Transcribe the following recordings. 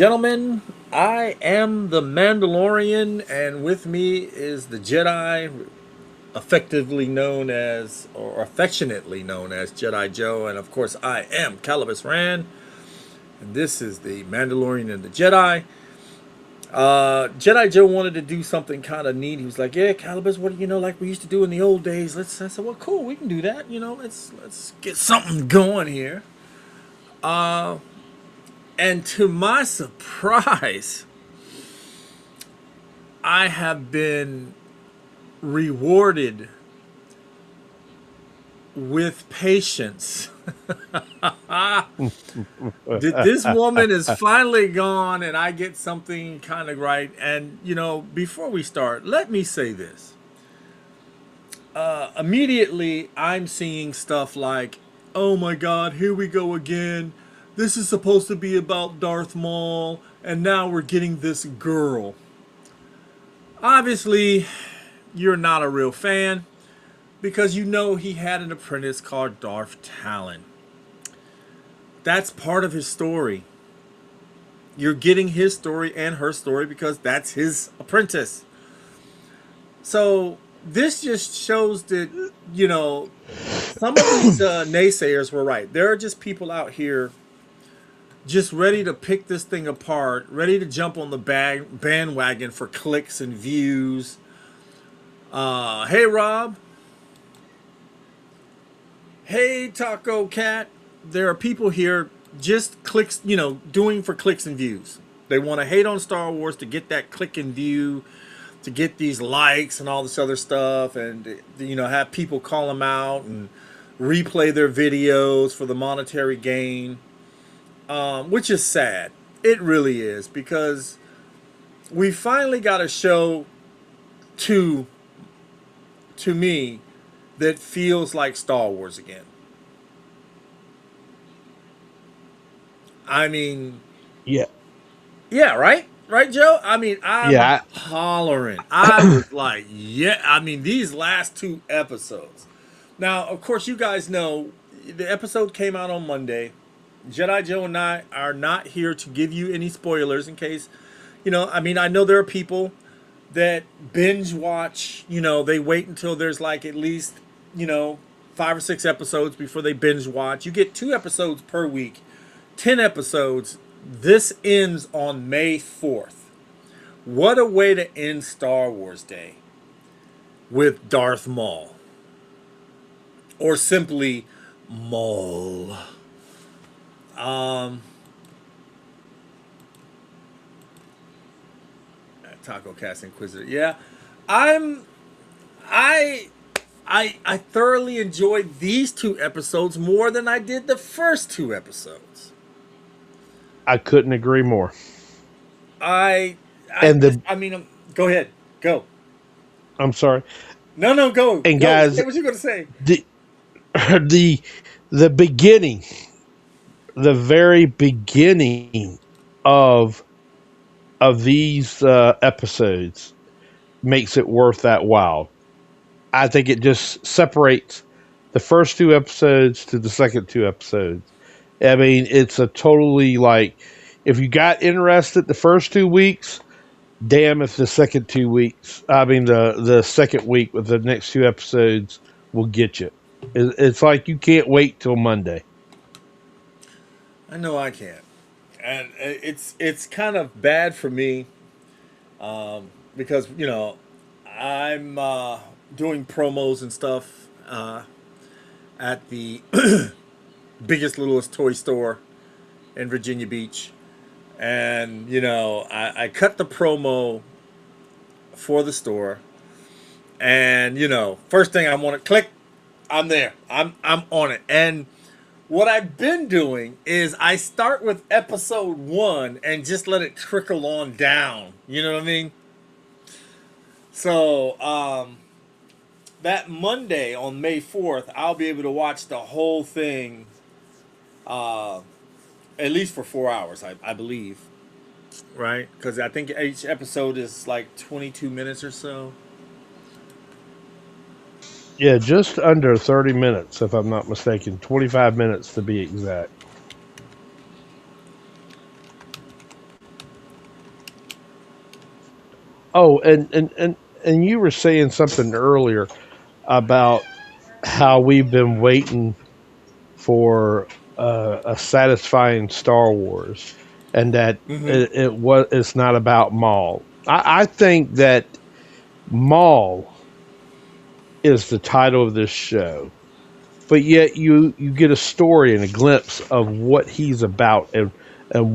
gentlemen, I am the Mandalorian, and with me is the Jedi, effectively known as, or affectionately known as Jedi Joe, and of course, I am Calibus Rand, and this is the Mandalorian and the Jedi. Jedi Joe wanted to do something kind of neat. He was like, "Yeah, Calibus, what do you know, like we used to do in the old days?" I said, "Well, cool, we can do that. Let's get something going here." And to my surprise, I have been rewarded with patience. This woman is finally gone, and I get something kind of right. And, before we start, let me say this. Immediately, I'm seeing stuff like, oh my god, here we go again. This is supposed to be about Darth Maul, and now we're getting this girl. Obviously, you're not a real fan because you know he had an apprentice called Darth Talon. That's part of his story. You're getting his story and her story because that's his apprentice. So this just shows that, some of these naysayers were right. There are just people out here just ready to pick this thing apart, ready to jump on the bandwagon for clicks and views. Hey, Rob. Hey, Taco Cat. There are people here just clicks, doing for clicks and views. They want to hate on Star Wars to get that click and view, to get these likes and all this other stuff, and have people call them out and replay their videos for the monetary gain, which is sad. It really is, because we finally got a show to me that feels like Star Wars again. I mean, Yeah, yeah, right? Right, Joe? I mean, I'm yeah, hollering. I was like, yeah. I mean, these last two episodes. Now, of course, you guys know the episode came out on Monday. Jedi Joe and I are not here to give you any spoilers in case, I know there are people that binge watch, they wait until there's like at least, 5 or 6 episodes before they binge watch. You get 2 episodes per week, 10 episodes. This ends on May 4th. What a way to end Star Wars Day with Darth Maul. Or simply Maul. Um, Taco Cast Inquisitor. Yeah. I'm I I thoroughly enjoyed these 2 episodes more than I did the first 2 episodes. I couldn't agree more. I I And just the I mean go ahead. Go. I'm sorry. No, go. And Go. guys, Say what you're gonna say. the the the beginning, the very beginning of these episodes makes it worth that while. I think it just separates the first 2 episodes to the second 2 episodes. I mean, it's a totally like if you got interested the first 2 weeks, damn if the second 2 weeks. I mean, the second week with the next 2 episodes will get you. It's like you can't wait till Monday. I know I can't. And it's kind of bad for me because I'm doing promos and stuff at the biggest littlest toy store in Virginia Beach, and I cut the promo for the store, and first thing I want to click, I'm there, I'm on it, and what I've been doing is I start with episode 1 and just let it trickle on down. You know what I mean? So that Monday on May 4th, I'll be able to watch the whole thing, uh, at least for 4 hours, I believe. Right? Because I think each episode is like 22 minutes or so. Yeah, just under 30 minutes, if I'm not mistaken. 25 minutes to be exact. Oh, and you were saying something earlier about how we've been waiting for a satisfying Star Wars, and that Hmm. it's not about Maul. I think that Maul is the title of this show, but yet you get a story and a glimpse of what he's about and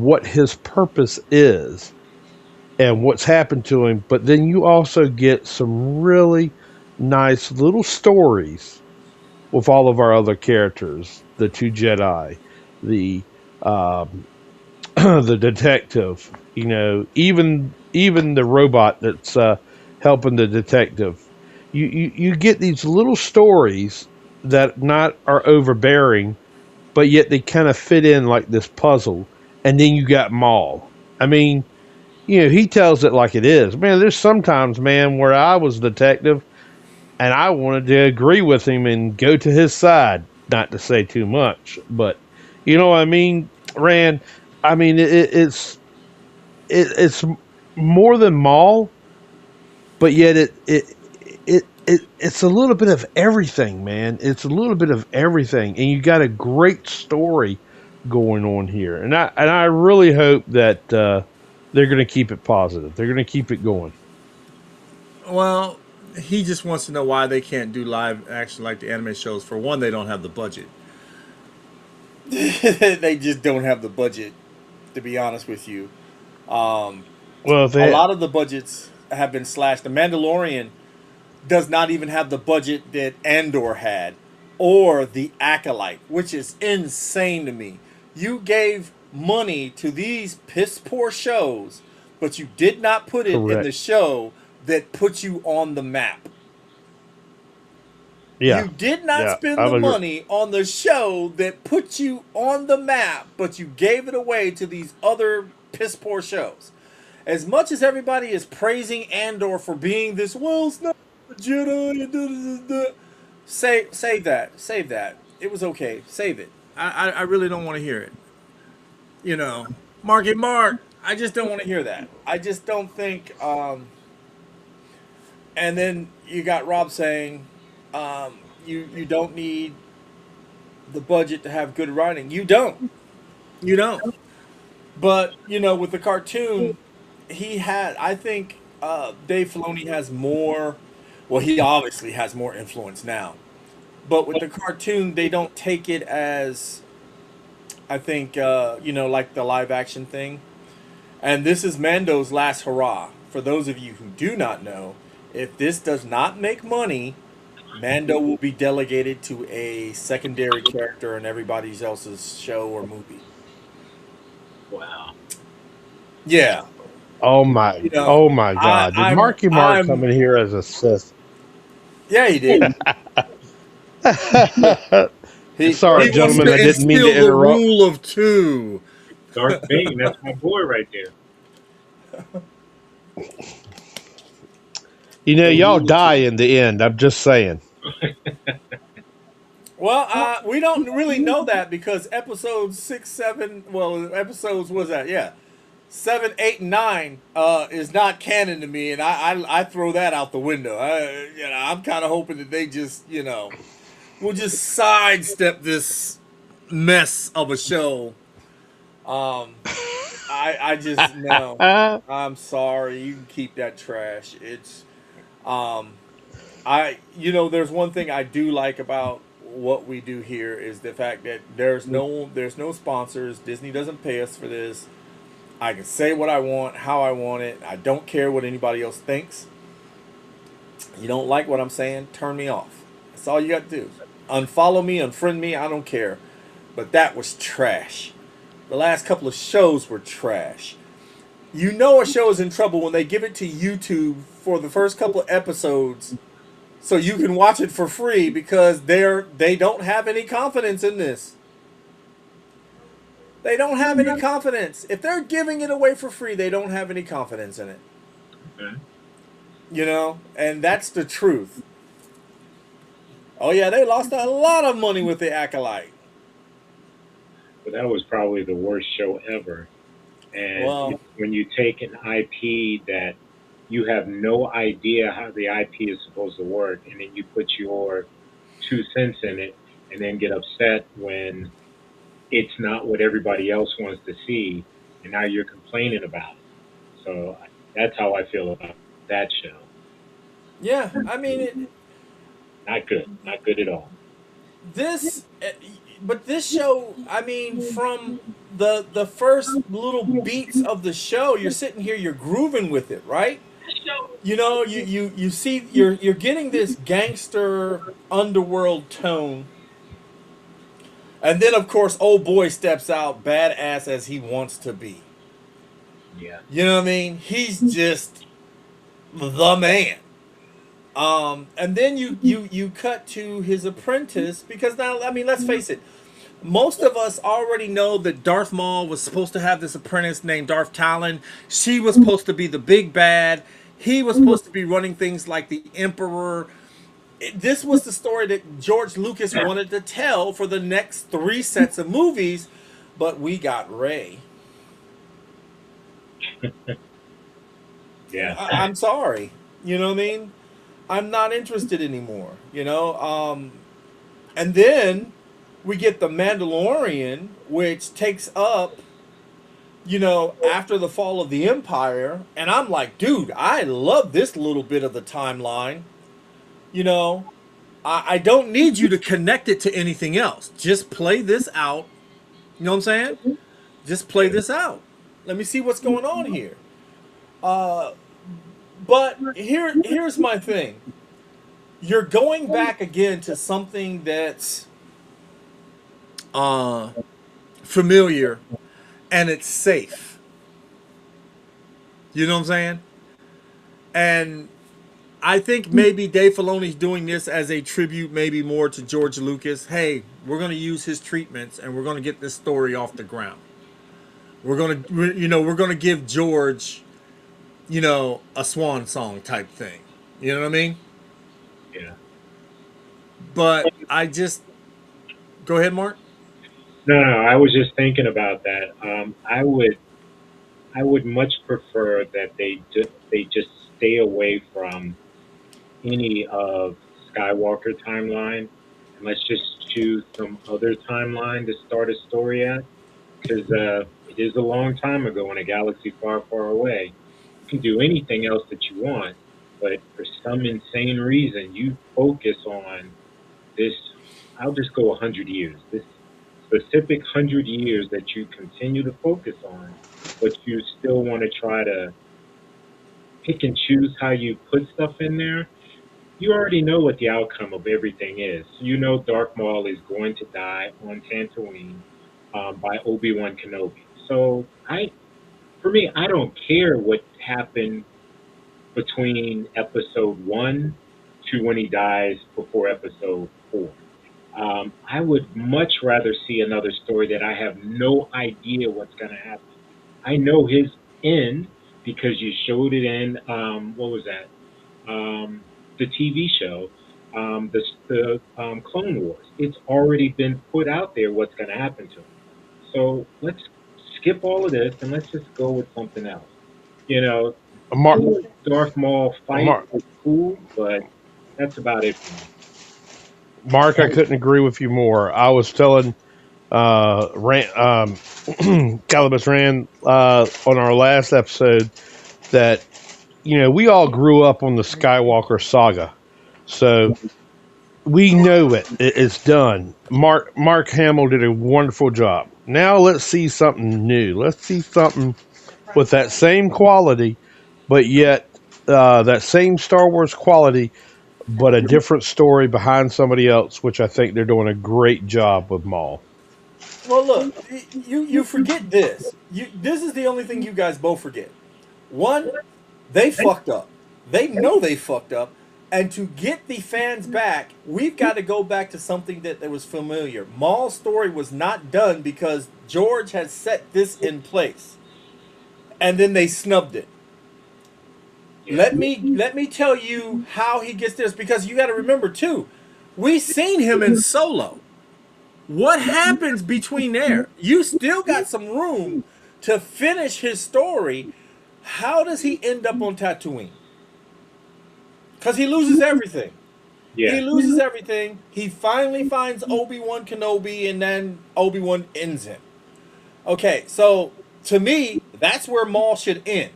what his purpose is and what's happened to him. But then you also get some really nice little stories with all of our other characters, the two Jedi, the um, the detective, even the robot that's helping the detective. You get these little stories that not are overbearing, but yet they kind of fit in like this puzzle. And then you got Maul. I mean, he tells it like it is. Man, there's sometimes, man, where I was detective and I wanted to agree with him and go to his side. Not to say too much, but you know what I mean, Rand. I mean, it's more than Maul, but yet it's a little bit of everything, man. It's a little bit of everything, and you got a great story going on here, and I really hope that they're going to keep it positive. They're going to keep it going. Well, he just wants to know why they can't do live action like the anime shows. For one, they don't have the budget. They just don't have the budget, to be honest with you. Well, A they lot of the budgets have been slashed. The Mandalorian does not even have the budget that Andor had, or the Acolyte, which is insane to me. You gave money to these piss poor shows, but you did not put it in the correct. show that put you on the map. Yeah, You did not yeah, spend I the would agree. money on the show that put you on the map, but you gave it away to these other piss poor shows. As much as everybody is praising Andor for being this, well, it's not a Jedi. Save that. Save that. It was okay. Save it. I really don't want to hear it. You know, Mark it, Mark. I just don't want to hear that. I just don't think. And then you got Rob saying, you don't need the budget to have good writing. You don't. You don't. But with the cartoon, he had. I think Dave Filoni has more. Well, he obviously has more influence now. But with the cartoon, they don't take it as I think like the live action thing. And this is Mando's last hurrah. For those of you who do not know, if this does not make money, Mando will be delegated to a secondary character in everybody else's show or movie. Wow. Yeah, Oh my God! Did Marky Mark come I'm in here as a Sith? yeah, he did. Sorry, He wants gentlemen, to I didn't mean to instill the interrupt. rule of two. Darth Bane, that's my boy right there. You The y'all rule of die two. in the end. I'm just saying. Well, we don't really know that because episodes 6, 7, well, episodes was that? Yeah, 7, 8, and 9 is not canon to me, and I throw that out the window. I'm kind of hoping that they just will just sidestep this mess of a show. Um, I just no. I'm sorry. You can keep that trash. It's um there's one thing I do like about what we do here is the fact that there's no sponsors. Disney doesn't pay us for this. I can say what I want, how I want it. I don't care what anybody else thinks. You don't like what I'm saying? Turn me off. That's all you got to do. Unfollow me, unfriend me, I don't care. But that was trash. The last couple of shows were trash. You know a show is in trouble when they give it to YouTube for the first couple of episodes so you can watch it for free because they don't have any confidence in this. They don't have any confidence. If they're giving it away for free, they don't have any confidence in it. Okay. And that's the truth. Oh yeah, they lost a lot of money with the acolyte. But that was probably the worst show ever. And Well, when you take an IP that you have no idea how the IP is supposed to work, and then you put your 2 cents in it, and then get upset when it's not what everybody else wants to see, and now you're complaining about it. So that's how I feel about that show. Yeah, I mean Not good. Not good at all. this, but this show, I mean, from the first little beats of the show, you're sitting here, you're grooving with it, right? You know, you see, you're getting this gangster underworld tone, and then of course, old boy steps out, badass as he wants to be. Yeah. You know what I mean? He's just the man. And then you cut to his apprentice because now, I mean, let's face it, most of us already know that Darth Maul was supposed to have this apprentice named Darth Talon. She was supposed to be the big bad. He was supposed to be running things like the Emperor. This was the story that George Lucas wanted to tell for the next three sets of movies, but we got Ray. Yeah. I'm sorry. You know what I mean? I'm not interested anymore. And then we get the Mandalorian, which takes up, after the fall of the Empire, and I'm like, dude, I love this little bit of the timeline. You know, I don't need you to connect it to anything else. Just play this out. You know what I'm saying? Just play Yeah. this out. Let me see what's going on here. But here's my thing. You're going back again to something that's uh, familiar and it's safe. You know what I'm saying? And I think maybe Dave Filoni's doing this as a tribute, maybe more to George Lucas. Hey, we're going to use his treatments, and we're going to get this story off the ground. We're going to give George, a swan song type thing. You know what I mean? Yeah. But I just go ahead, Mark. No, no. I was just thinking about that. I would much prefer that they just stay away from any of Skywalker timeline, and let's just choose some other timeline to start a story at, because it is a long time ago in a galaxy far, far away. You can do anything else that you want, but for some insane reason, you focus on this. I'll just go 100 years. This specific 100 years that you continue to focus on, but you still want to try to pick and choose how you put stuff in there. You already know what the outcome of everything is. You know Darth Maul is going to die on Tatooine by Obi-Wan Kenobi. So for me, I don't care what happened between episode one to when he dies before episode four. I would much rather see another story that I have no idea what's going to happen. I know his end because you showed it in what was that? The TV show, the Clone Wars. It's already been put out there what's going to happen to him. So let's skip all of this and let's just go with something else. You know, Mark, cool Darth Maul fight Mark, was cool, but that's about it for me. Mark, I couldn't agree with you more. I was telling Rand, Calibus Rand on our last episode that we all grew up on the Skywalker saga, so we know it's done. Mark Hamill did a wonderful job. Now let's see something new. Let's see something with that same quality, but yet that same Star Wars quality, but a different story behind somebody else, which I think they're doing a great job with Maul. Well, look, you forget this. This is the only thing you guys both forget. One, they fucked up. They know they fucked up. And to get the fans back, we've got to go back to something that was familiar. Maul's story was not done because George had set this in place. And then they snubbed it. Yeah, Let me tell you how he gets this because you got to remember too. We seen him in Solo. What happens between there? You still got some room to finish his story. How does he end up on Tatooine? Because he loses everything. He Yeah. loses everything. He finally finds Obi-Wan Kenobi, and then Obi-Wan ends him. Okay, so to me, that's where Maul should end.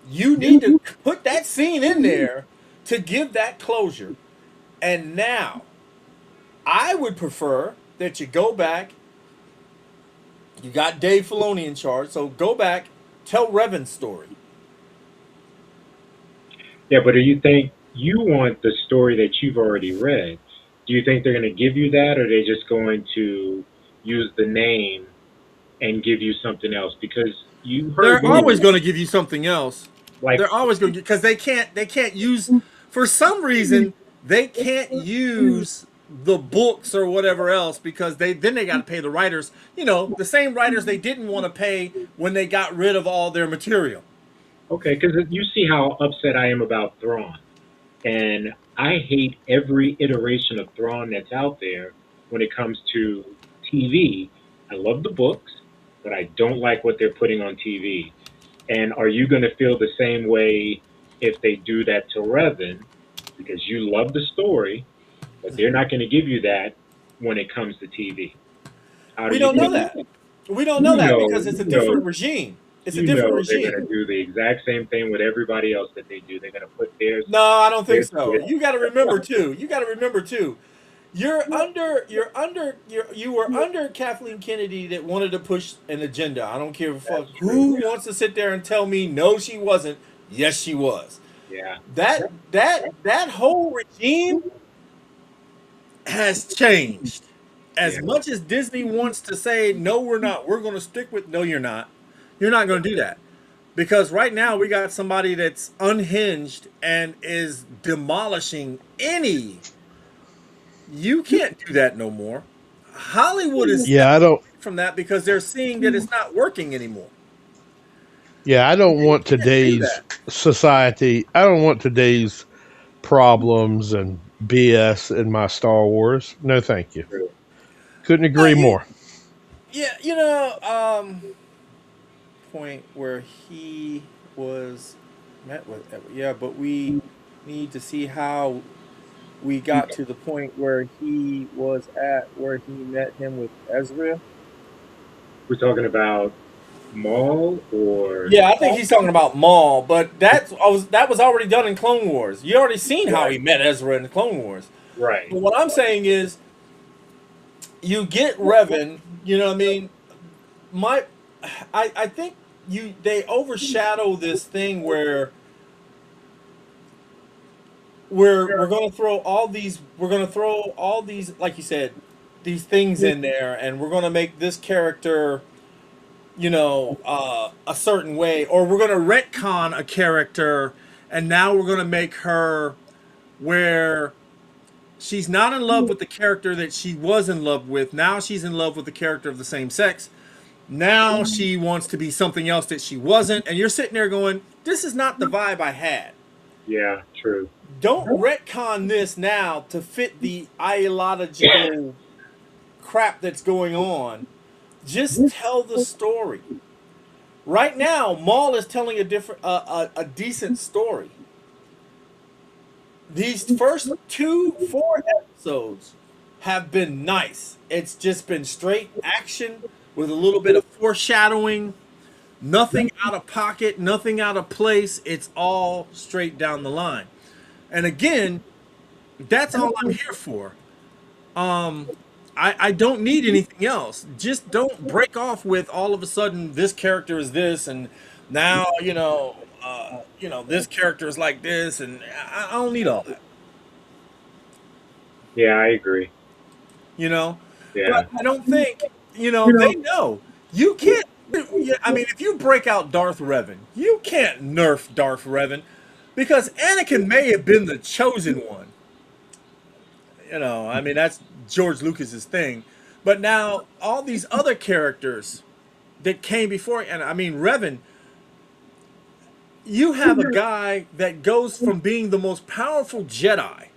You need to put that scene in there to give that closure. And now, I would prefer that you go back. You got Dave Filoni in charge, so go back, tell Revan's story. Yeah, but do you think you want the story that you've already read? Do you think they're going to give you that, or are they just going to use the name and give you something else? Because you heard They're always rumors going to give you something else. like, They're always going to because they can't use for some reason they can't use the books or whatever else because they got to pay the writers. You know, the same writers they didn't want to pay when they got rid of all their material. okay, because you see how upset I am about Thrawn. And I hate every iteration of Thrawn that's out there when it comes to TV. I love the books, but I don't like what they're putting on TV. And are you going to feel the same way if they do that to Revan? Because you love the story, but they're not going to give you that when it comes to TV. How do We you don't know think? that. We don't know You that know, because it's a different regime. It's a different they're going to regime. do the exact same thing with everybody else that they do. They're going to put theirs, No, I don't think their so. twist. You got to remember too. You got to remember too. You were under Kathleen Kennedy that wanted to push an agenda. I don't care fuck That's true. who wants to sit there and tell me no she wasn't. Yes she was. Yeah. That whole regime has changed. As Yeah. much as Disney wants to say no we're not. We're going to stick with no you're not. You're not going to do that. Because right now we got somebody that's unhinged and is demolishing any. You can't do that no more. Hollywood is Yeah, stepping I don't. away from that because they're seeing that it's not working anymore. Yeah, I don't You want can't do today's that. society. I don't want today's problems and BS in my Star Wars. No, thank you. True. Couldn't Uh, agree you, more. yeah, point where he was met with. Yeah, but we need to see how we got to the point where he was at, where he met him with Ezra. We're talking about Maul or Yeah, I think he's talking about Maul, but that was already done in Clone Wars. You already seen how right, he met Ezra in the Clone Wars. right. But what I'm saying is, you get Revan. You know what I mean? My, I think they overshadow this thing where we're going to throw all these like you said these things in there, and we're going to make this character a certain way, or we're going to retcon a character, and now we're going to make her where she's not in love with the character that she was in love with. Now she's in love with the character of the same sex. Now she wants to be something else that she wasn't, and you're sitting there going, "This is not the vibe I had." Yeah, true. Don't retcon this now to fit the ideological crap that's going on. Just tell the story. Right now, Maul is telling a decent story. These first 4 episodes have been nice. It's just been straight action with a little bit of foreshadowing. Nothing out of pocket, nothing out of place. It's all straight down the line. And again, that's all I'm here for. I don't need anything else. Just don't break off with all of a sudden this character is this, and now this character is like this, and I don't need all that. Yeah, I agree. You know, but Yeah. I don't think they know you can't. Yeah, I mean, if you break out Darth Revan, you can't nerf Darth Revan because Anakin may have been the chosen one. I mean that's George Lucas's thing, but now all these other characters that came before, and I mean Revan, you have a guy that goes from being the most powerful Jedi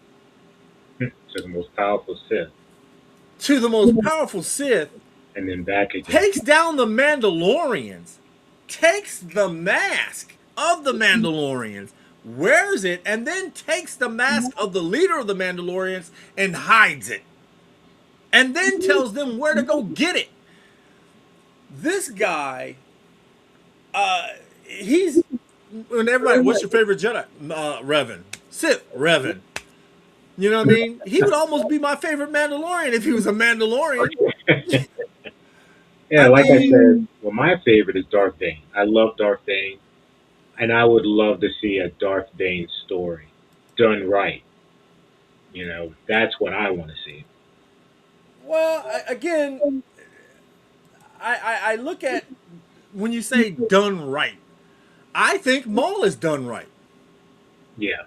To the most powerful Sith, to the most powerful Sith, and then back again. takes down the Mandalorians, takes the mask, of the Mandalorians, wears it, and then takes the mask of the leader of the Mandalorians and hides it, and then tells them where to go get it. This guy, he's when everybody, what's your favorite Jedi? Revan, Sith, Revan. You know what I mean? He would almost be my favorite Mandalorian if he was a Mandalorian. Yeah, I like I said, mean, well, my favorite is Darth Bane. I love Darth Bane, and I would love to see a Darth Bane story done right. That's what I want to see. well, again, I look at when you say done right, I think Maul is done right. Yeah.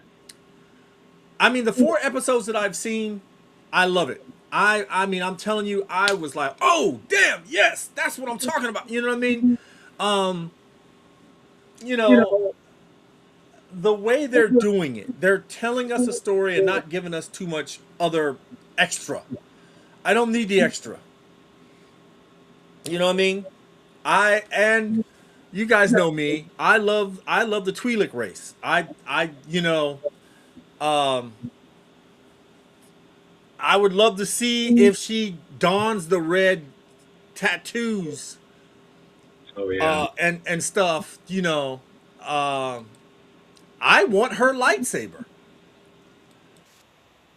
I mean, the 4 episodes that I've seen, I love it. I mean, I'm telling you, I was like, oh damn, yes, that's what I'm talking about. You know what I mean? Um, you know, the way they're doing it, they're telling us a story and not giving us too much other extra. I don't need the extra. You know what I mean? And you guys know me. I love the Twi'lek race. Um I would love to see if she dons the red tattoos Oh yeah. and stuff, Um I want her lightsaber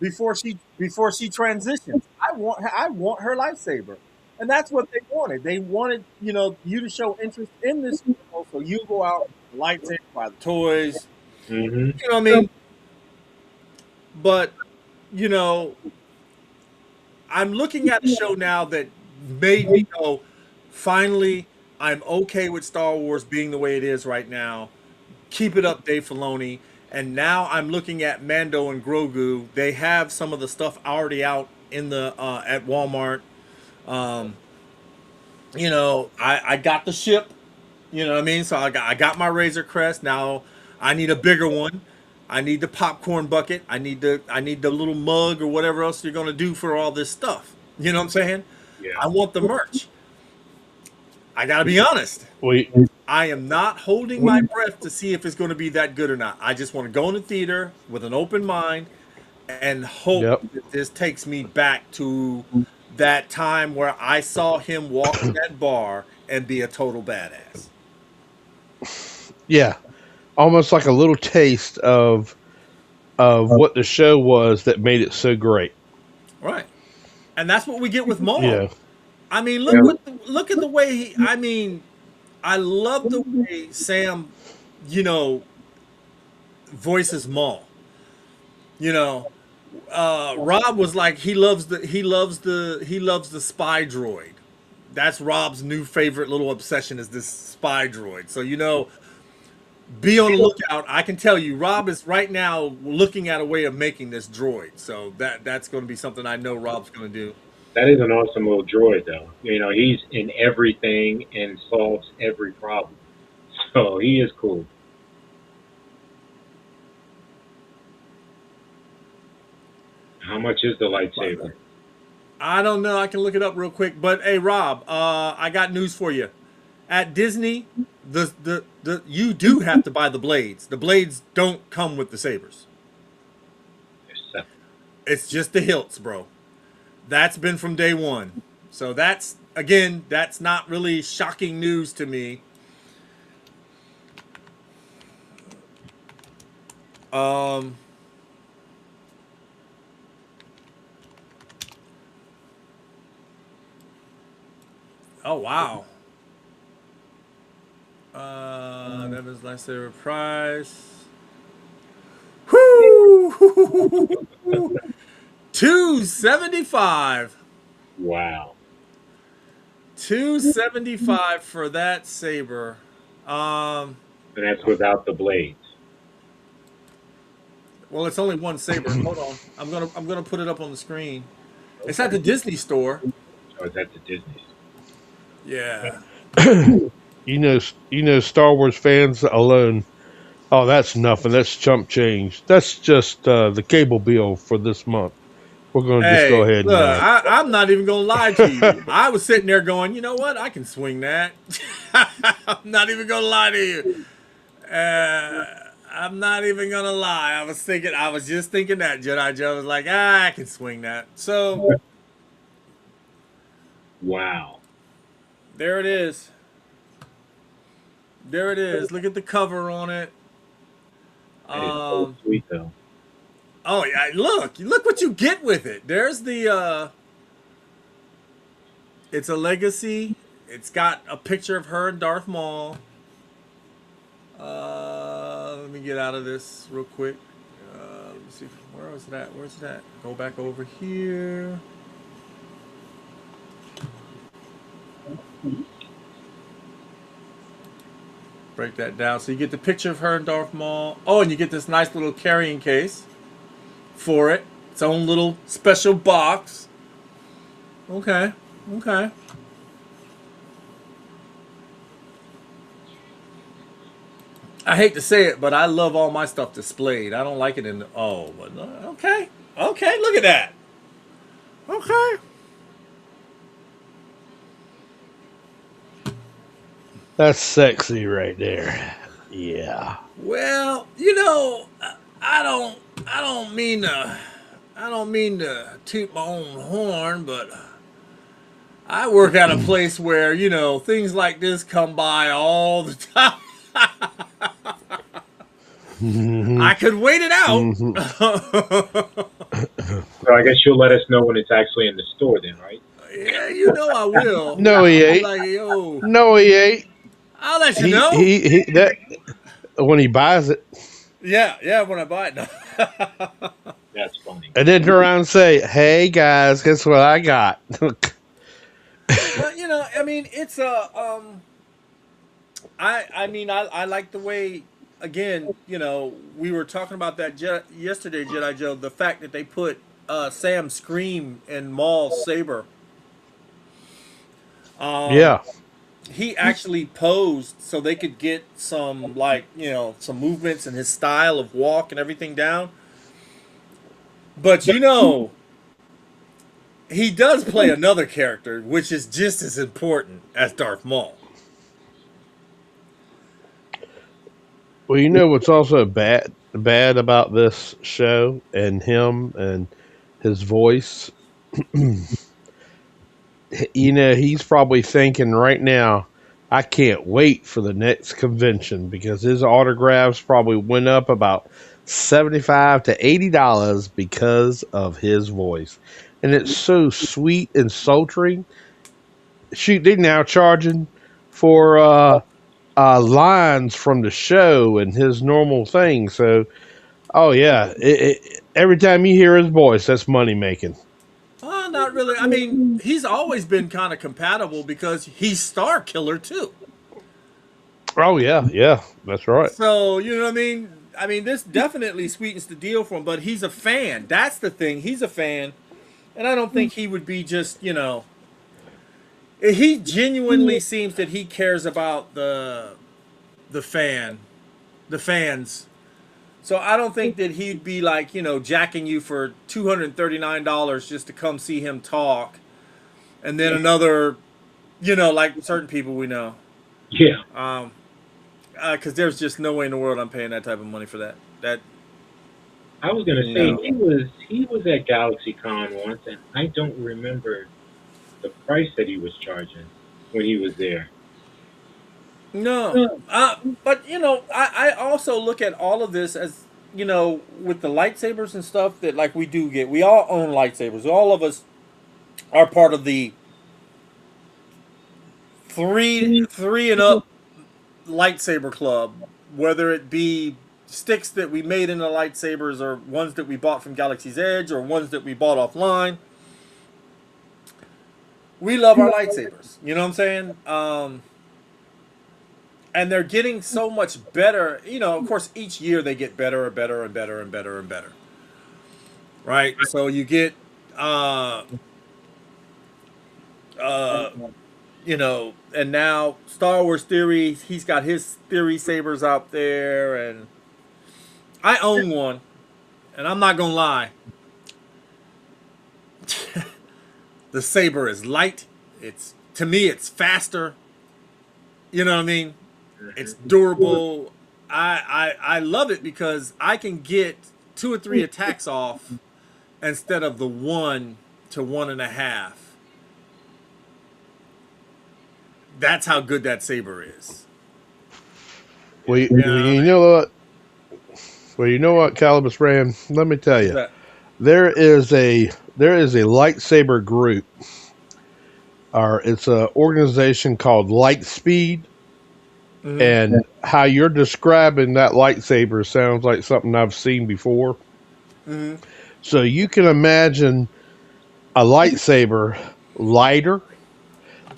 before she transitions. I want her lightsaber. And that's what they wanted. They wanted, you to show interest in this girl, so you go out and lightsaber, buy the toys. Hmm. You know what I mean? But, you know, I'm looking at a show now that made me go, finally, I'm okay with Star Wars being the way it is right now. Keep it up, Dave Filoni. And now I'm looking at Mando and Grogu. They have some of the stuff already out in the at Walmart. Um, I got the ship. You know what I mean? So I got my Razor Crest. Now I need a bigger one. I need the popcorn bucket. I need the little mug or whatever else you're gonna do for all this stuff. You know what I'm saying? Yeah. I want the merch. I gotta be honest. We I am not holding my breath to see if it's going to be that good or not. I just want to go in the theater with an open mind and hope yep. that this takes me back to that time where I saw him walk in that bar and be a total badass. Yeah. Almost like a little taste of what the show was that made it so great. Right. And that's what we get with Maul. Yeah. I mean, Yeah. look at the way I mean, I love the way Sam, you know, voices Maul. You know, Rob was like he loves the spy droid. That's Rob's new favorite little obsession is this spy droid. So be on the lookout. I can tell you, Rob is right now looking at a way of making this droid. So that's going to be something I know Rob's going to do. That is an awesome little droid, though. He's in everything and solves every problem. So he is cool. How much is the lightsaber? I don't know. I can look it up real quick. But hey, Rob, I got news for you. At Disney, the you do have to buy the blades. The blades don't come with the sabers. There's seven. It's just the hilts, bro. That's been from day one. So that's not really shocking news to me. Um, oh wow. That was last day price. Whoo! 275. Wow. 275 for that saber. Um, And that's without the blades. well, it's only one saber. Hold on. I'm gonna put it up on the screen. It's at Okay. the Disney store. Oh, is that the Disney? Yeah. you know, Star Wars fans alone. Oh, that's nothing. That's chump change. That's just the cable bill for this month. We're going to just go Hey, ahead look, and. I'm not even gonna lie to you. I was sitting there going, you know what? I can swing that. I'm not even gonna lie to you. I'm not even gonna lie. I was just thinking that Jedi Joe was like, ah, I can swing that. So Wow. there it is. There it is. Look at the cover on it. That is so Um, sweet, though. oh yeah, look what you get with it. There's the. It's a legacy. It's got a picture of her and Darth Maul. Let me get out of this real quick. Let me see. Where was that? Where's that? Go back over here. Break that down. So you get the picture of her and Darth Maul. Oh, and you get this nice little carrying case for it. Its own little special box. Okay. Okay. I hate to say it, but I love all my stuff displayed. I don't like it in the. Oh, but okay. Okay, look at that. Okay. That's sexy right there. Yeah. Well, I don't mean to, I don't mean to toot my own horn, but I work at a place where things like this come by all the time. Hmm. I could wait it out. Hmm. So I guess you'll let us know when it's actually in the store, then, right? Yeah, I will. No, he I'll be ain't. like, yo, No, he ain't. I'll let you He know. he he. That when he buys it, Yeah, yeah, when I buy it. No. That's funny. and then turn around and say, "Hey guys, guess what I got?" Well, I mean, it's I mean, I like the way, again, we were talking about that yesterday, Jedi Joe. The fact that they put Sam Scream in Maul's saber. Um, Yeah. he actually posed so they could get some, like, some movements and his style of walk and everything down. But he does play another character, which is just as important as Darth Maul. Well, you know what's also bad about this show and him and his voice. He's probably thinking right now, I can't wait for the next convention because his autographs probably went up about 75 to $80 because of his voice. And it's so sweet and sultry. Shoot, they now charging for lines from the show and his normal thing. So, oh yeah, every time you hear his voice, that's money making. Not really. I mean, he's always been kind of compatible because he's Star Killer too. Oh yeah, yeah, that's right. So, you know what I mean? I mean, this definitely sweetens the deal for him, but he's a fan. That's the thing. He's a fan. And I don't think he would be just, he genuinely seems that he cares about the fan, the fans. So I don't think that he'd be like, jacking you for $239 just to come see him talk. And then another, like certain people we know. Yeah. Um, because there's just no way in the world I'm paying that type of money for that. That I was gonna say no, he was at GalaxyCon once, and I don't remember the price that he was charging when he was there. no. But I also look at all of this as with the lightsabers and stuff that like we do get. We all own lightsabers. All of us are part of the three and up lightsaber club, whether it be sticks that we made into lightsabers or ones that we bought from Galaxy's Edge or ones that we bought offline. We love our lightsabers. You know what I'm saying? And they're getting so much better. Of course, each year they get better and better and better and better and better. Right? So you get, uh, uh, and now Star Wars Theory, he's got his Theory sabers out there, and I own one, and I'm not gonna lie, the saber is light. It's to me, it's faster. You know what I mean? It's Mhm. durable. I love it because I can get 2 or 3 attacks off instead of the 1 to 1.5. That's how good that saber is. Yeah. You Well, know what I you mean? know what? Well, you know what, Calibus Ram? Let me tell What's you, that? there is a lightsaber group, or it's an organization called Lightspeed, Mm-hmm. and how you're describing that lightsaber sounds like something I've seen before. Mm-hmm. So you can imagine a lightsaber lighter.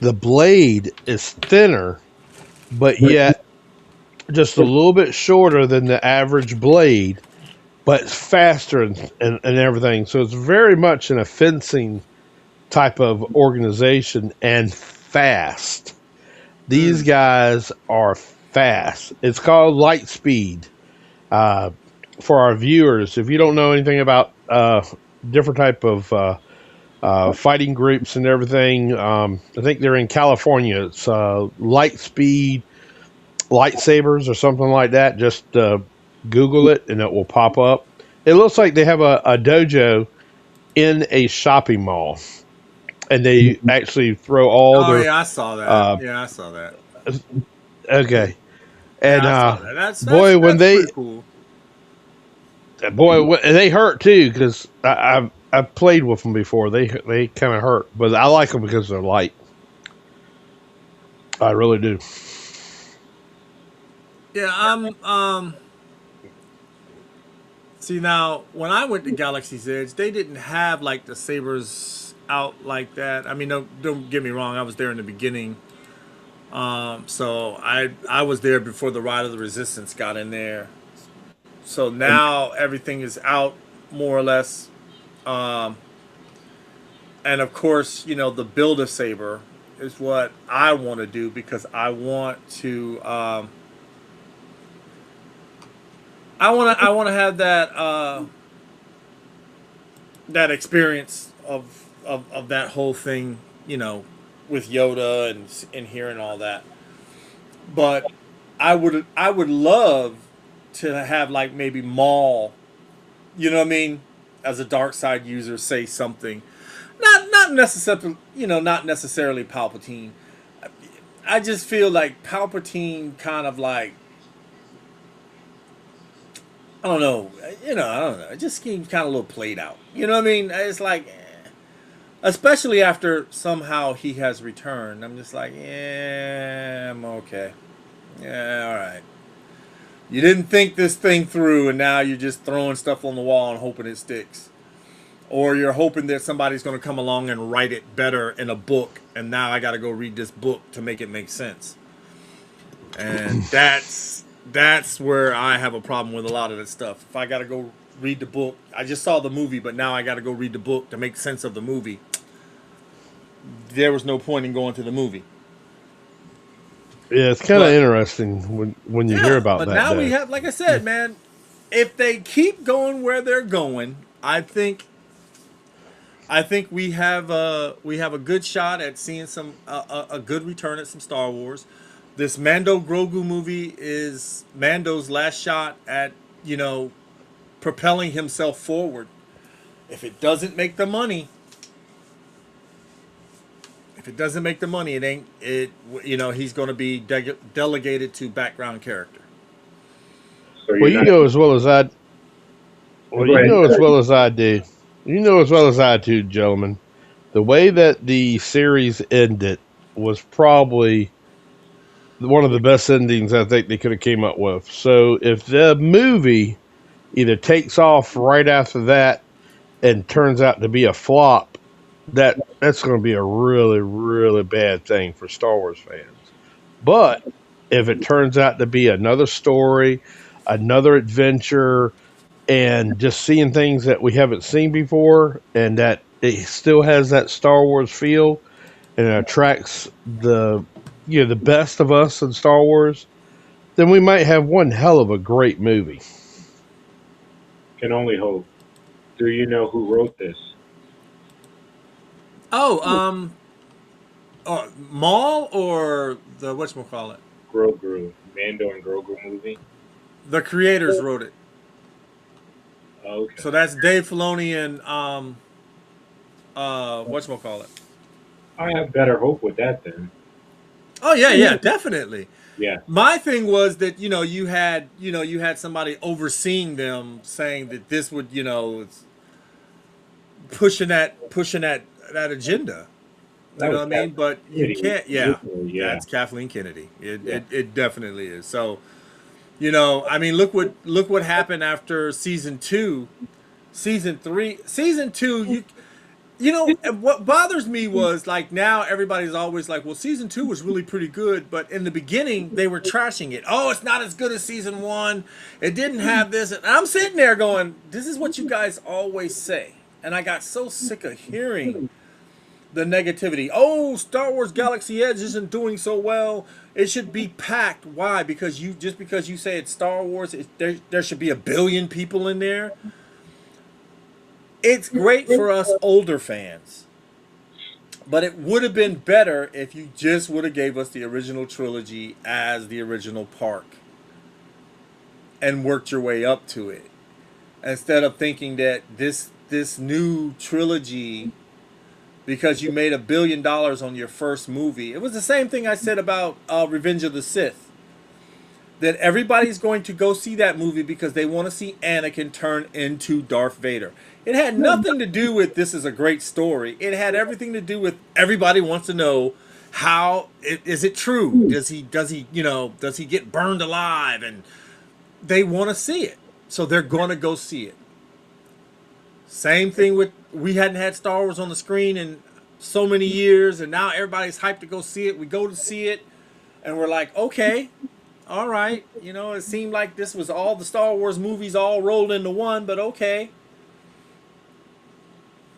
The blade is thinner, but yet just a little bit shorter than the average blade, but it's faster and everything. So it's very much an fencing type of organization and fast. These Mm. guys are fast. It's called Lightspeed. Uh, for our viewers, if you don't know anything about different type of fighting groups and everything, I think they're in California. It's Lightspeed lightsabers or something like that. Just Google it and it will pop up. It looks like they have a dojo in a shopping mall, and they actually throw all Oh their yeah, I saw that. uh, Yeah, I saw that. okay. And Yeah, I saw that. boy, when That's they pretty cool. they hurt too because I've played with them before. They kind of hurt, but I like them because they're light. I really do. Yeah, see now when I went to Galaxy's Edge, they didn't have like the sabers out like that. I mean, don't get me wrong, I was there in the beginning. So I was there before the Ride of the Resistance got in there. So now everything is out more or less. Um, and of course, the build a saber is what I want to do because I want to have that experience of that whole thing, with Yoda and hearing all that. But I would love to have like maybe Maul, you know what I mean, as a dark side user say something. Not necessarily Palpatine. I just feel like Palpatine kind of like, I don't know, I don't know. It just seems kind of a little played out. You know what I mean? It's like, especially after somehow he has returned. I'm just like, yeah, I'm okay. Yeah, all right. You didn't think this thing through, and now you're just throwing stuff on the wall and hoping it sticks. Or you're hoping that somebody's going to come along and write it better in a book, and now I got to go read this book to make it make sense. And that's where I have a problem with a lot of this stuff. If I got to go read the book, I just saw the movie, but now I got to go read the book to make sense of the movie. There was no point in going to the movie. Yeah, it's kind of But interesting when you hear yeah, about but that, now we though. have, like I said, man, if they keep going where they're going, I think we have a good shot at seeing some a good return at some Star Wars. This Mando Grogu movie is Mando's last shot at you know propelling himself forward. If it doesn't make the money, if it doesn't make the money, it ain't it. He's going to be delegated to background character. So Well, you're you not. know as well as I Oh, well, go you ahead. know as well as I do. You know as well as I do, gentlemen. The way that the series ended was probably one of the best endings I think they could have came up with. So if the movie either takes off right after that and turns out to be a flop, that's going to be a really really bad thing for Star Wars fans. But if it turns out to be another story, another adventure, and just seeing things that we haven't seen before, and that it still has that Star Wars feel, and it attracts the best of us in Star Wars, then we might have one hell of a great movie. Can only hope. Do you know who wrote this? Oh, Maul or the whatchamacallit? Grogu, Mando and Grogu movie. The creators wrote it. Okay. So that's Dave Filoni and whatchamacallit. I have better hope with that then. Oh yeah, yeah, definitely. Yes. My thing was that you had somebody overseeing them saying that this would it's pushing that agenda. That You know was what I mean? Kathleen But you Kennedy can't. Yeah, originally. Yeah. that's Kathleen Kennedy. It Yeah. it, it definitely is. So I mean, look what happened after season two, season three, season two. What bothers me was like now everybody's always like, well, season two was really pretty good, but in the beginning they were trashing it. Oh, it's not as good as season one. It didn't have this, and I'm sitting there going, this is what you guys always say, and I got so sick of hearing the negativity. Oh, Star Wars Galaxy Edge isn't doing so well. It should be packed. Why? Because you say it's Star Wars, there should be a billion people in there. It's great for us older fans, but it would have been better if you just would have gave us the original trilogy as the original park and worked your way up to it instead of thinking that this new trilogy, because you made $1 billion on your first movie. It was the same thing I said about Revenge of the Sith. That everybody's going to go see that movie because they want to see Anakin turn into Darth Vader. It had nothing to do with this is a great story. It had everything to do with everybody wants to know how is it true? Does he get burned alive? And they want to see it, so they're going to go see it. Same thing with we hadn't had Star Wars on the screen in so many years, and now everybody's hyped to go see it. We go to see it, and we're like, okay, all right. It seemed like this was all the Star Wars movies all rolled into one, but okay.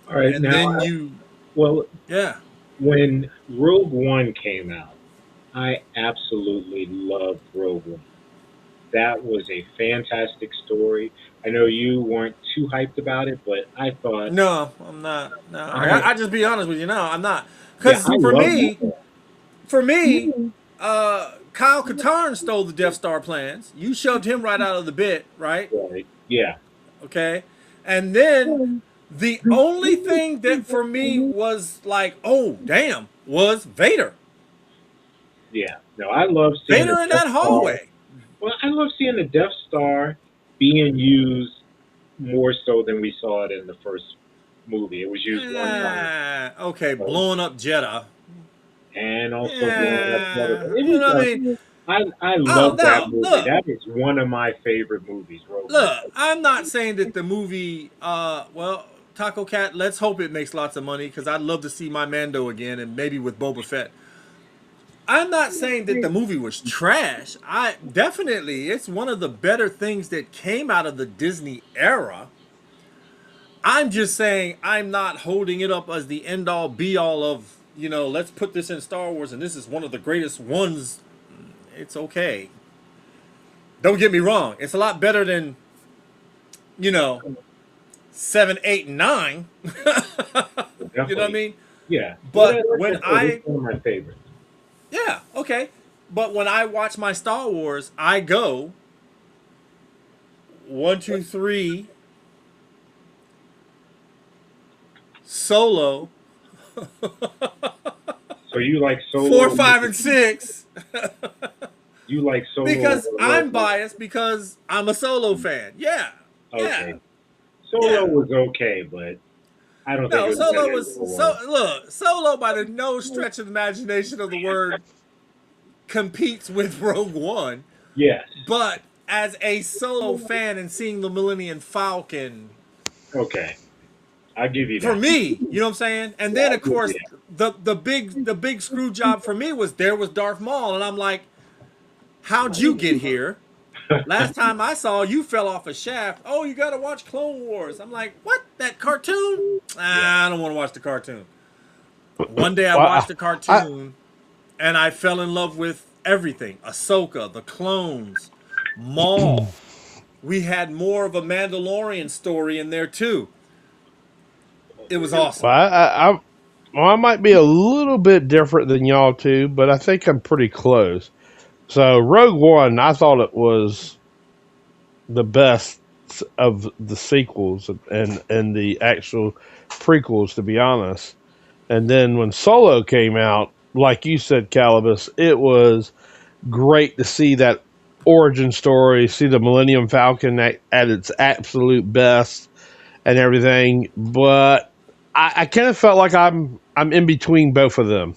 All right. And Now, then you, well, yeah. when Rogue One came out, I absolutely loved Rogue One. That was a fantastic story. I know you weren't too hyped about it, but I thought No, I'm not. No, I I just be honest with you. No, I'm not. yeah, Because I loved it. for me, Kyle Katarn stole the Death Star plans. You shoved him right out of the bit, right? Right. Yeah. Okay. And then the only thing that for me was like, oh, damn, was Vader. Yeah. No, I love seeing the Vader in Death that Star. hallway. Well, I love seeing the Death Star being used more so than we saw it in the first movie. It was used one time, Okay, so, blowing up Jeddah. and also blowing up the other. Yeah, It you was know what I mean? I Oh, love that no, movie. look, That is one of my favorite movies, Rogue One. look. I'm not saying that the movie, well, Taco Cat. Let's hope it makes lots of money because I'd love to see my Mando again and maybe with Boba Fett. I'm not saying that the movie was trash. I definitely, it's one of the better things that came out of the Disney era. I'm just saying I'm not holding it up as the end all be all of, let's put this in Star Wars and this is one of the greatest ones. It's okay. Don't get me wrong. It's a lot better than, you know, 7, 8, and 9. You know what I Definitely, mean? yeah. But But like when I said, it's I, one of my favorites. yeah, okay. But when I watch my Star Wars, I go 1, 2, 3, Solo, So you like 4, Solo? 5, and 6. You like Solo Because over Rogue I'm One? biased because I'm a Solo fan. Yeah, yeah, Okay. Solo yeah. was okay, but I don't think No, it was better Solo than was Rogue One. Solo by the no stretch of the imagination of the word competes with Rogue One, Yes. but as a Solo fan and seeing the Millennium Falcon, Okay. I'll give you for that. me, you know what I'm saying? And Yeah, then I'll of give you course that. the big screw job for me was there was Darth Maul, and I'm like, how'd you get here? Last time I saw you fell off a shaft. Oh, you got to watch Clone Wars. I'm like, what? That cartoon? Yeah. I don't want to watch the cartoon. One day I Well, watched the I cartoon and I fell in love with everything. Ahsoka, the clones, Maul. We had more of a Mandalorian story in there too. It was awesome. well, well, I might be a little bit different than y'all too, but I think I'm pretty close. So Rogue One, I thought it was the best of the sequels and the actual prequels, to be honest. And then when Solo came out, like you said, Calibus, it was great to see that origin story, see the Millennium Falcon at its absolute best and everything. But I kind of felt like I'm in between both of them.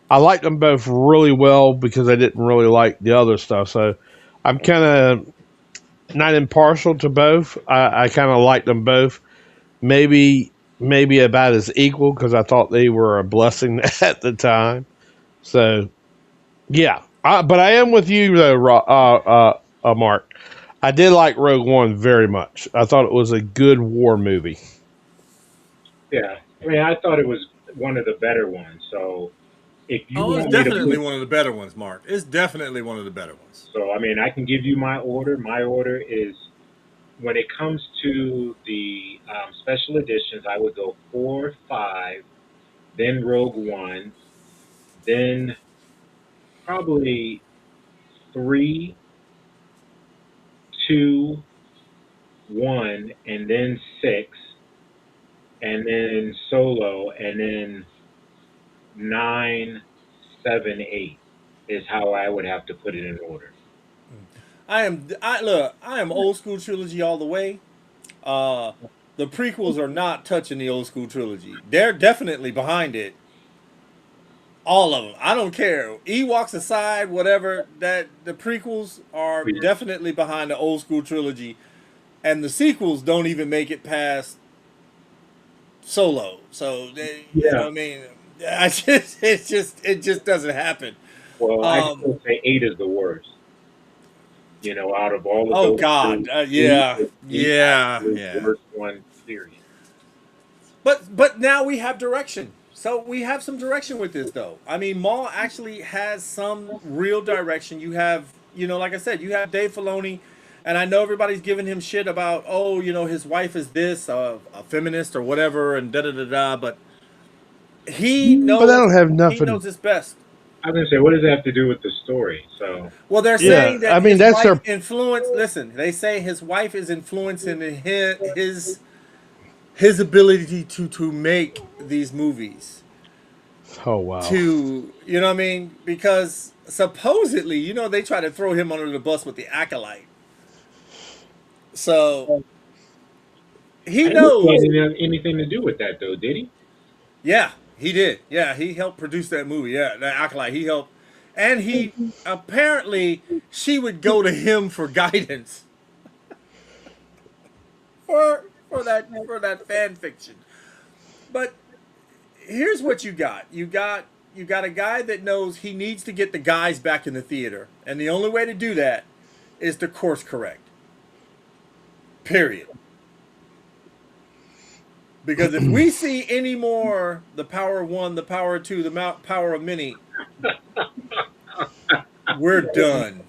I liked them both really well because I didn't really like the other stuff. So I'm kind of not impartial to both. I kind of liked them both. Maybe about as equal because I thought they were a blessing at the time. So yeah, but I am with you though, Mark. I did like Rogue One very much. I thought it was a good war movie. Yeah, I mean, I thought it was one of the better ones. So if you Oh, it's want me to definitely put, one of the better ones, Mark. It's definitely one of the better ones. so I mean, I can give you my order. My order is when it comes to the special editions, I would go four, five, then Rogue One, then probably three, two, one, and then six, and then Solo, and then nine, seven, eight is how I would have to put it in order. I am old school trilogy all the way. Uh, the prequels are not touching the old school trilogy. They're definitely behind it. All of them. I don't care. Ewoks aside, whatever. That the prequels are definitely behind the old school trilogy, and the sequels don't even make it past Solo. So you know Yeah. what I mean. It just doesn't happen. Well, I Um, still say eight is the worst. Out of all of oh those God, three, eight yeah, is the yeah, absolute yeah. worst one. Period. But now we have direction. So we have some direction with this though. I mean, Maul actually has some real direction. You have, like I said, you have Dave Filoni, and I know everybody's giving him shit about, oh, his wife is this, a feminist or whatever, and da da da da. But he But I knows don't have he knows nothing. this best. I was gonna say, what does that have to do with the story? So, Well, they're Yeah, saying I that mean his that's wife their. influenced. Listen, they say his wife is influencing his ability to make these movies. Oh wow. To what I mean? Because supposedly, they try to throw him under the bus with the acolyte. So he I didn't know he knows. had anything to do with that, though, did he? Yeah, he did. Yeah, he helped produce that movie. Yeah, that acolyte. He helped, and he apparently she would go to him for guidance for that fan fiction. But here's what you got. You got a guy that knows he needs to get the guys back in the theater, and the only way to do that is to course correct. Period. Because if we see any more the power of one, the power of two, the power of many, we're done.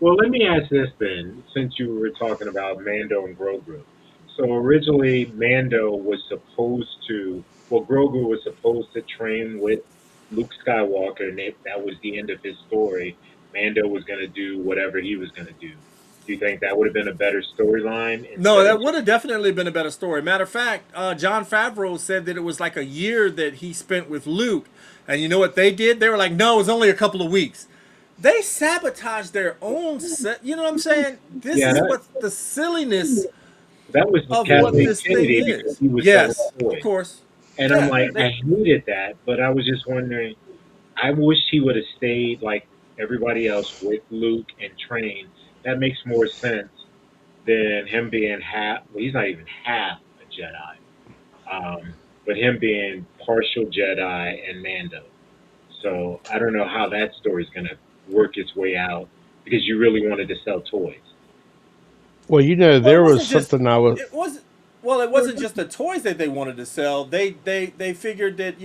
Well, let me ask this then, since you were talking about Mando and Grogu. So originally, Mando was supposed to, well, Grogu was supposed to train with Luke Skywalker, and that was the end of his story. Mando was going to do whatever he was going to do. Do you think that would have been a better storyline No, instead of that just, would have definitely been a better story. Matter of fact, John Favreau said that it was like a year that he spent with Luke, and you know what they did? They were like, "No, it was only a couple of weeks." They sabotaged their own set. You know what I'm saying? This yeah, is what the silliness that was of what Kathleen this thing Kennedy because is. he was selling Yes, of toys. course. And I'm Yeah. like, I hated that, but I was just wondering, I wish he would have stayed like everybody else with Luke and trained. That makes more sense than him being half. Well, he's not even half a Jedi, but him being partial Jedi and Mando. So I don't know how that story's gonna work its way out because you really wanted to sell toys. Well, Well, it there was wasn't just something I was. it was well, it wasn't just the toys that they wanted to sell. They figured that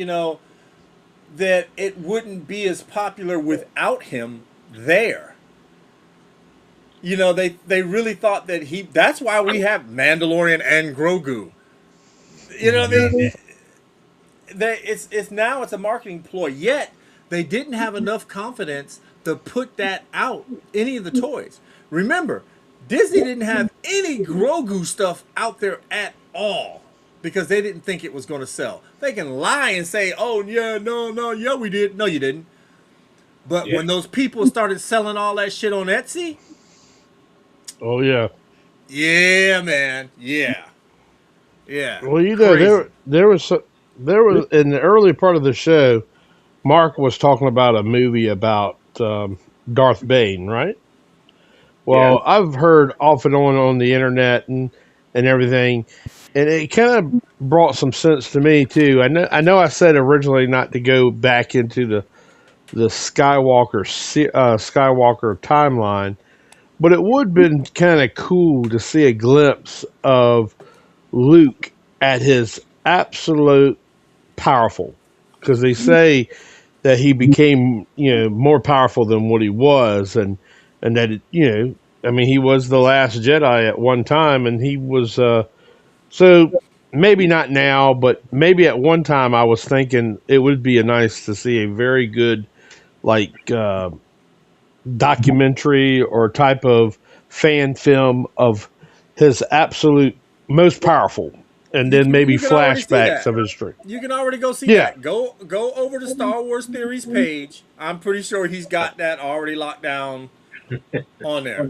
that it wouldn't be as popular without him there. They really thought that he. That's why we have Mandalorian and Grogu. You know what I mean? Mhm. It's now it's a marketing ploy. Yet they didn't have enough confidence to put that out any of the toys. Remember, Disney didn't have any Grogu stuff out there at all because they didn't think it was going to sell. They can lie and say, "Oh yeah, no, no, yeah, we did." No, you didn't. But Yeah. when those people started selling all that shit on Etsy, Oh yeah. yeah, man, yeah, yeah, Well, crazy. there was in the early part of the show. Mark was talking about a movie about Darth Bane, right? Yeah. Well, I've heard off and on the internet and everything, and it kind of brought some sense to me too. I know I said originally not to go back into the Skywalker timeline, but it would have been kind of cool to see a glimpse of Luke at his absolute powerful, because they say that he became more powerful than what he was, and that I mean, he was the last Jedi at one time, and he was so maybe not now, but maybe at one time I was thinking it would be a nice to see a very good like documentary or type of fan film of his absolute most powerful, and then maybe You can already see flashbacks that. of his strength. You can already go see Yeah. that. Go over to Star Wars Theories page. I'm pretty sure he's got that already locked down on there.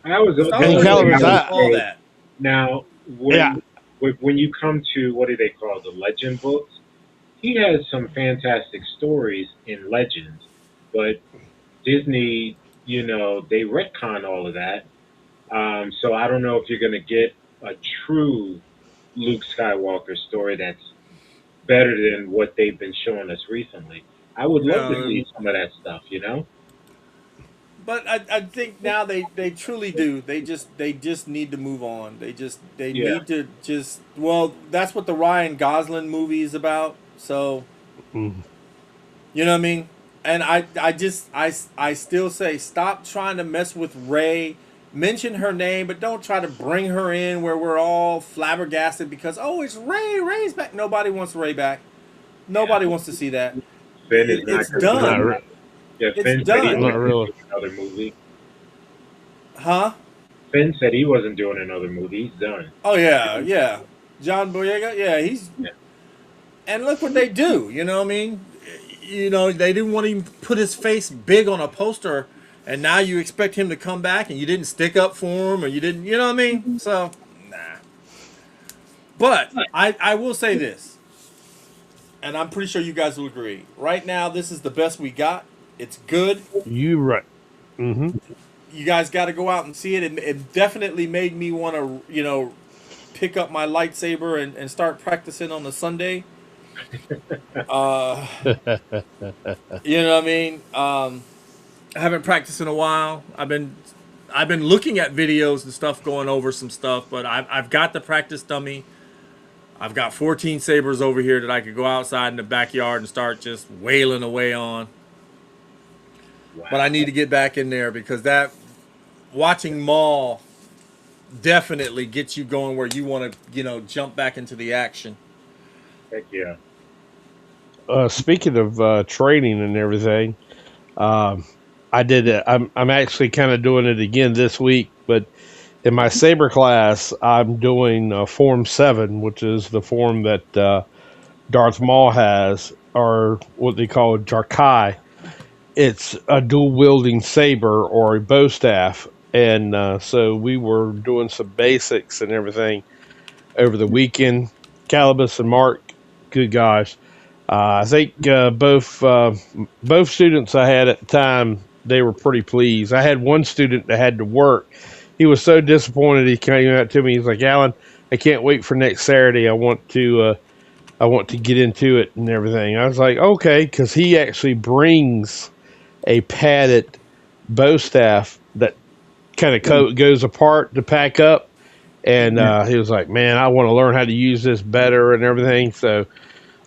I was Star the And only Wars thing Calibers, I Theories has would I all say that. now yeah, when you come to what do they call the legend books, he has some fantastic stories in Legends, but Disney, they retcon all of that. So I don't know if you're going to get a true Luke Skywalker story that's better than what they've been showing us recently. I would love to No, see some of that stuff. but I think now they truly do. They just need to move on. They Yeah. need to just well, that's what the Ryan Gosling movie is about. So mm, you know what I mean? And I still say stop trying to mess with Ray. Mention her name, but don't try to bring her in where we're all flabbergasted because oh it's Ray. Ray's back. Nobody wants Ray back. Nobody Yeah. wants to see that. Finn is not It's going to be not in done. re- that. Yeah, It's Finn said he done. not wasn't really. doing another movie. Huh? Finn said he wasn't doing another movie. He's done. Oh yeah, yeah. John Boyega, yeah, he's Yeah. and look what they do. You know what I mean? You know they didn't want to even put his face big on a poster, and now you expect him to come back, and you didn't stick up for him, or you didn't. You know what I mean? So nah. But I will say this, and I'm pretty sure you guys will agree. Right now, this is the best we got. It's good. You right. Hmm. You guys got to go out and see it. It definitely made me want to, pick up my lightsaber and start practicing on the Sunday. Uh, you know what I mean? I haven't practiced in a while. I've been looking at videos and stuff, going over some stuff, but I've got the practice dummy. I've got 14 sabers over here that I could go outside in the backyard and start just wailing away on. But I Wow. need to get back in there because that watching Maul definitely gets you going where you want to, jump back into the action. Heck yeah. Speaking of training and everything, um, I did it. I'm actually kind of doing it again this week, but in my saber class, I'm doing Form 7, which is the form that Darth Maul has, or what they call Jarkai. It's a dual wielding saber or a bow staff. And so we were doing some basics and everything over the weekend. Calibus and Mark, good guys. I think both students I had at the time, they were pretty pleased. I had one student that had to work. He was so disappointed. He came out to me. He's like, "Alan, I can't wait for next Saturday. I want to get into it and everything." I was like, "Okay," because he actually brings a padded bow staff that kind of goes apart to pack up. And Yeah. he was like, "Man, I want to learn how to use this better and everything." So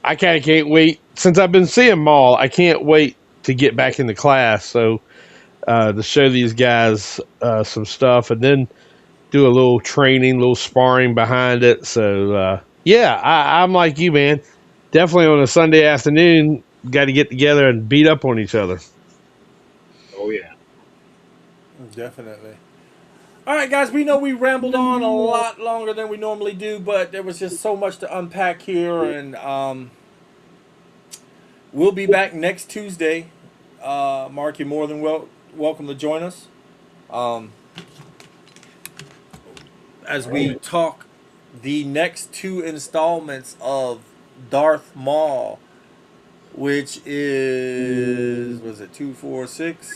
I kind of can't wait. Since I've been seeing Maul, I can't wait to get back into class. So to show these guys some stuff and then do a little training, a little sparring behind it. So yeah, I'm like you, man. Definitely on a Sunday afternoon, got to get together and beat up on each other. Oh yeah. Definitely. All right, guys, we know we rambled on a lot longer than we normally do, but there was just so much to unpack here, and we'll be back next Tuesday. Mark, you're more than welcome to join us as All we right. talk the next two installments of Darth Maul, which is was it 2, 4, 6? Yeah,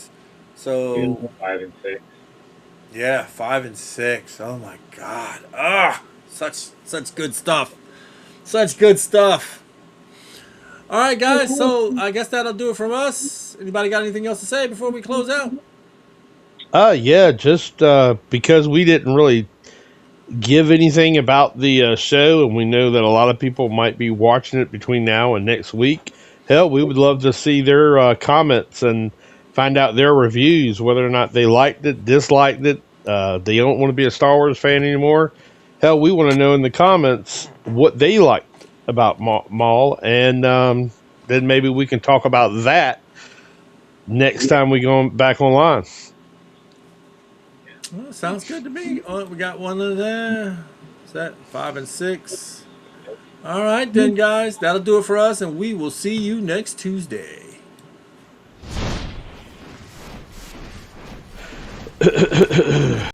So 5 and 6. yeah, 5 and 6. Oh my God! Ah, such good stuff. Such good stuff. All right, guys. So I guess that'll do it from us. Anybody got anything else to say before we close out? Yeah, just because we didn't really give anything about the show, and we know that a lot of people might be watching it between now and next week. Hell, we would love to see their comments and find out their reviews, whether or not they liked it, disliked it. They don't want to be a Star Wars fan anymore. Hell, we want to know in the comments what they liked about Maul, and then maybe we can talk about that next time we go back online. Well, sounds good to me. Oh, we got one of there. Is that 5 and 6? All right, then, guys. That'll do it for us, and we will see you next Tuesday.